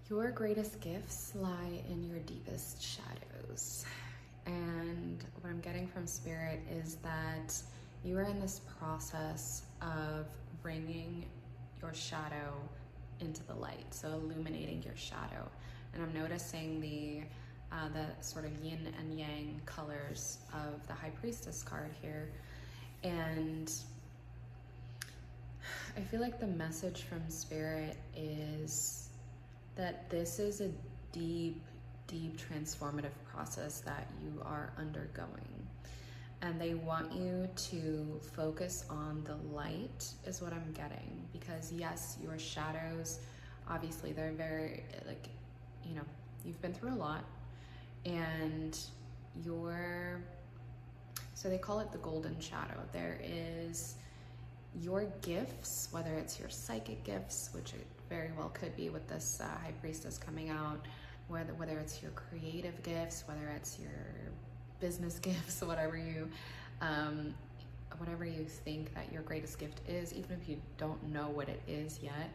Your greatest gifts lie in your deepest shadows. And what I'm getting from Spirit is that you are in this process of bringing your shadow into the light, so illuminating your shadow. And I'm noticing the sort of yin and yang colors of the High Priestess card here. And I feel like the message from Spirit is that this is a deep, deep transformative process that you are undergoing. And they want you to focus on the light is what I'm getting. Because yes, your shadows, obviously they're very, like, you know, you've been through a lot. And so they call it the golden shadow. There is your gifts, whether it's your psychic gifts, which it very well could be with this High Priestess coming out, whether it's your creative gifts, whether it's your business gifts, whatever you think that your greatest gift is, even if you don't know what it is yet,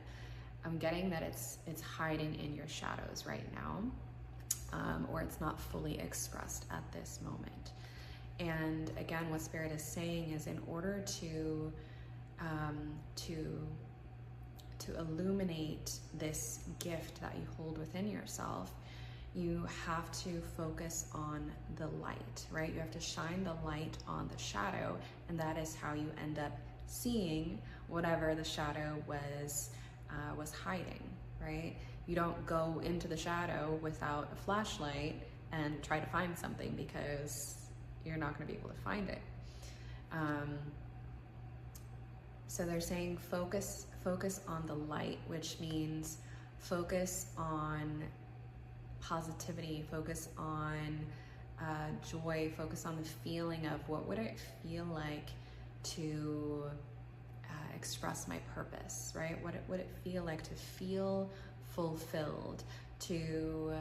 I'm getting that it's hiding in your shadows right now, or it's not fully expressed at this moment. And again, what Spirit is saying is, in order to illuminate this gift that you hold within yourself, you have to focus on the light, right? You have to shine the light on the shadow, and that is how you end up seeing whatever the shadow was hiding, right? You don't go into the shadow without a flashlight and try to find something, because you're not going to be able to find it. So they're saying focus on the light, which means focus on positivity, focus on joy, focus on the feeling of what would it feel like to express my purpose, right? What would it feel like to feel fulfilled, to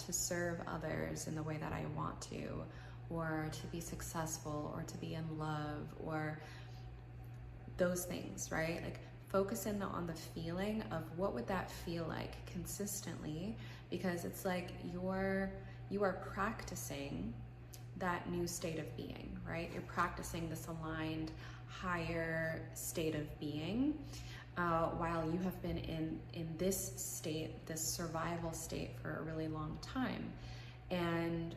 serve others in the way that I want to, or to be successful, or to be in love, or those things, right? Like, focus in on the feeling of what would that feel like consistently, because it's like you are practicing that new state of being, right? You're practicing this aligned, higher state of being, while you have been in this state, this survival state, for a really long time. And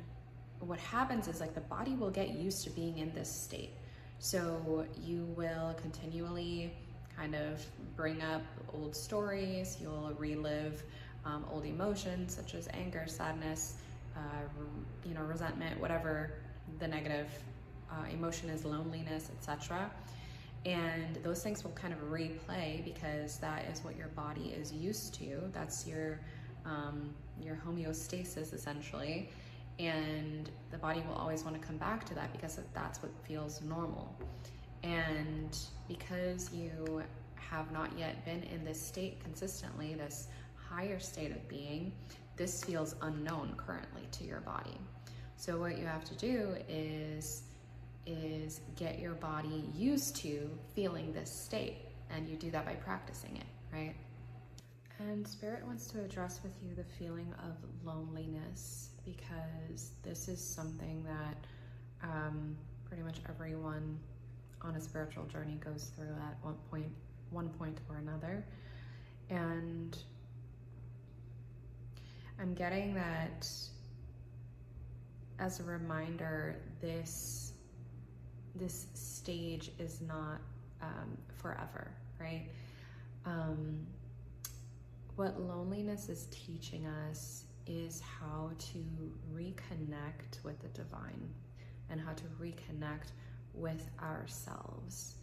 what happens is, like, the body will get used to being in this state. So you will continually kind of bring up old stories, you'll relive old emotions such as anger, sadness, resentment, whatever the negative emotion is, loneliness, etc. And those things will kind of replay, because that is what your body is used to. That's your homeostasis, essentially. And the body will always want to come back to that, because that's what feels normal. And because you have not yet been in this state consistently, this higher state of being, this feels unknown currently to your body. So what you have to do is get your body used to feeling this state, and you do that by practicing it, right? And Spirit wants to address with you the feeling of loneliness, because this is something that pretty much everyone on a spiritual journey goes through at one point or another. And I'm getting that, as a reminder, this stage is not forever, right? What loneliness is teaching us is how to reconnect with the divine, and how to reconnect with ourselves.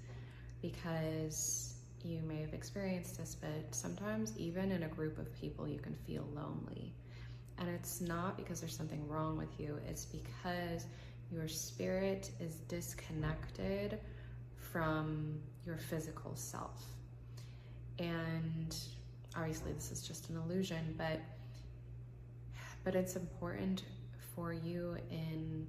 Because you may have experienced this, but sometimes even in a group of people you can feel lonely. And it's not because there's something wrong with you, it's because your spirit is disconnected from your physical self. And obviously this is just an illusion, but it's important for you in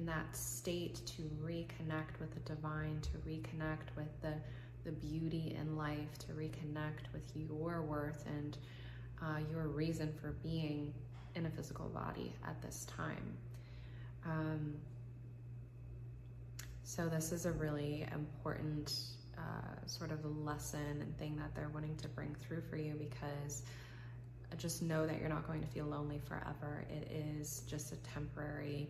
that state to reconnect with the divine, to reconnect with the beauty in life, to reconnect with your worth, and your reason for being in a physical body at this time. So this is a really important sort of a lesson and thing that they're wanting to bring through for you, because just know that you're not going to feel lonely forever. It is just a temporary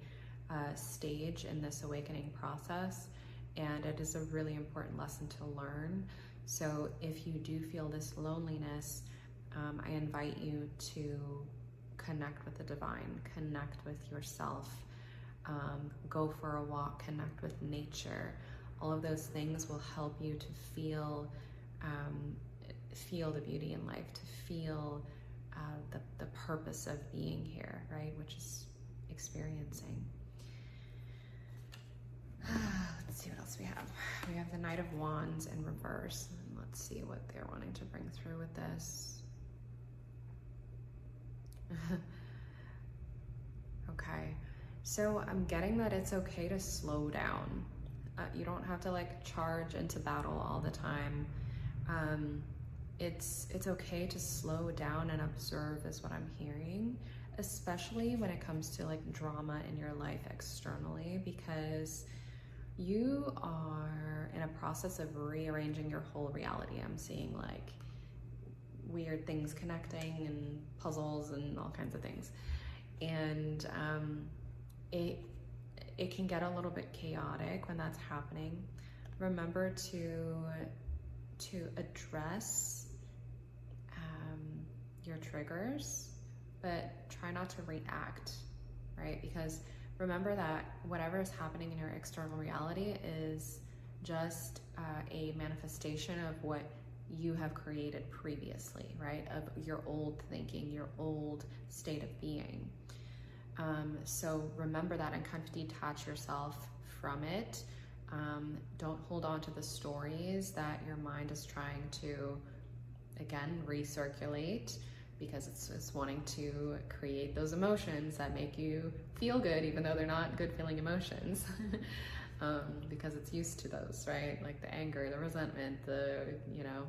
stage in this awakening process, and it is a really important lesson to learn. So if you do feel this loneliness, I invite you to connect with the divine, connect with yourself, go for a walk, connect with nature. All of those things will help you to feel the beauty in life, to feel the purpose of being here, right? Which is experiencing. Let's see what else we have. We have the Knight of Wands in reverse. And let's see what they're wanting to bring through with this. Okay, so I'm getting that it's okay to slow down. You don't have to like charge into battle all the time. It's okay to slow down and observe is what I'm hearing, especially when it comes to like drama in your life externally, because you are in a process of rearranging your whole reality. I'm seeing like weird things connecting and puzzles and all kinds of things. And it can get a little bit chaotic when that's happening. Remember to address your triggers, but try not to react, right? Because remember that whatever is happening in your external reality is just a manifestation of what you have created previously, right? Of your old thinking, your old state of being. So remember that and kind of detach yourself from it. Don't hold on to the stories that your mind is trying to, again, recirculate, because it's wanting to create those emotions that make you feel good, even though they're not good feeling emotions. Because it's used to those, right? Like the anger, the resentment, the, you know,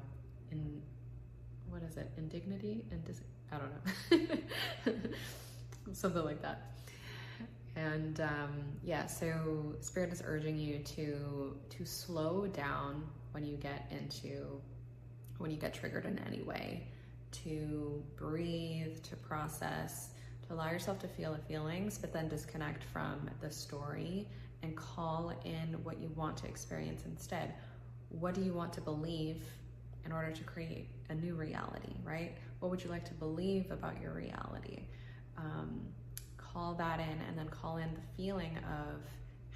what is it? Indignity? I don't know. Something like that. And yeah, so Spirit is urging you to slow down when you get triggered in any way, to breathe, to process, to allow yourself to feel the feelings, but then disconnect from the story and call in what you want to experience instead. What do you want to believe in order to create a new reality, right? What would you like to believe about your reality? Call that in, and then call in the feeling of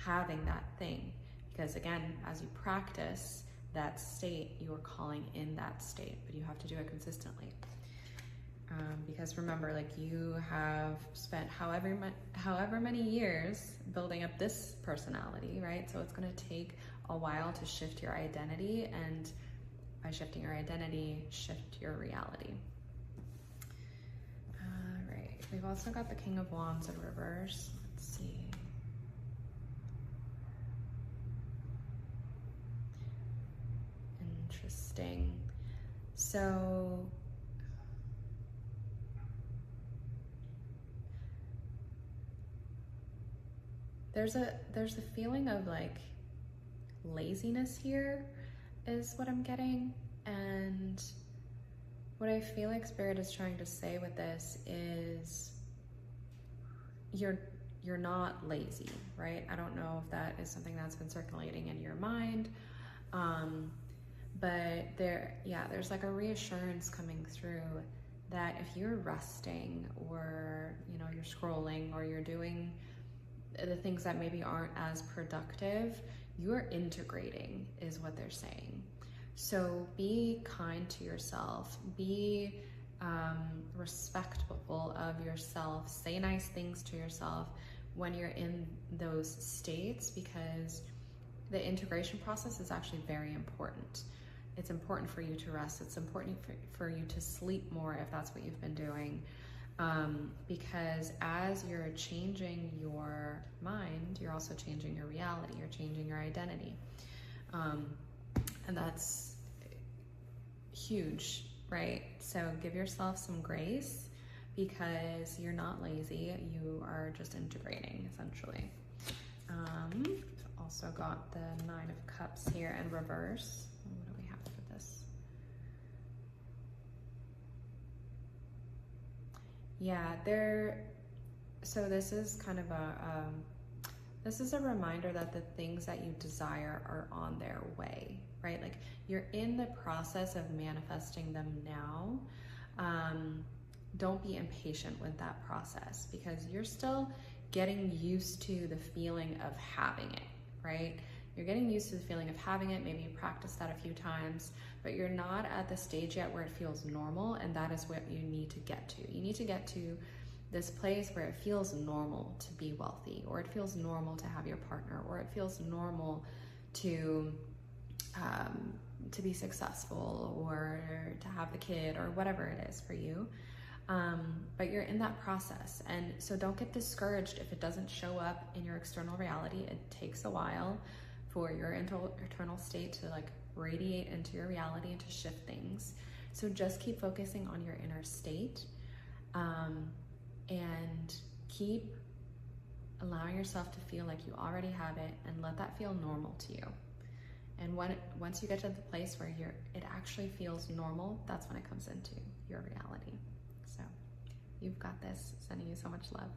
having that thing. Because again, as you practice that state, you are calling in that state, but you have to do it consistently. Because remember, like, you have spent however many years building up this personality, right? So it's going to take a while to shift your identity, and by shifting your identity, shift your reality. We've also got the King of Wands in reverse. Let's see. Interesting. So there's a feeling of like laziness here is what I'm getting. And what I feel like Spirit is trying to say with this is you're not lazy, right? I don't know if that is something that's been circulating in your mind, but there's like a reassurance coming through that if you're resting, or you know, you're scrolling, or you're doing the things that maybe aren't as productive, you're integrating, is what they're saying. So be kind to yourself, be respectful of yourself, say nice things to yourself when you're in those states, because the integration process is actually very important. It's important for you to rest. It's important for you to sleep more if that's what you've been doing. Because as you're changing your mind, you're also changing your reality, you're changing your identity. And that's huge right? So give yourself some grace because you're not lazy. You are just integrating, essentially. Also got the Nine of Cups here in reverse. What do we have for this? Yeah, so this is kind of this is a reminder that the things that you desire are on their way, right? Like you're in the process of manifesting them now. Don't be impatient with that process because you're still getting used to the feeling of having it, right? You're getting used to the feeling of having it. Maybe you practiced that a few times, but you're not at the stage yet where it feels normal, and that is what you need to get to. You need to get to this place where it feels normal to be wealthy, or it feels normal to have your partner, or it feels normal to be successful, or to have the kid, or whatever it is for you. But you're in that process, and so don't get discouraged if it doesn't show up in your external reality. It takes a while for your internal state to like radiate into your reality and to shift things. So just keep focusing on your inner state, and keep allowing yourself to feel like you already have it, and let that feel normal to you. And once you get to the place where it actually feels normal, that's when it comes into your reality. So you've got this. Sending you so much love.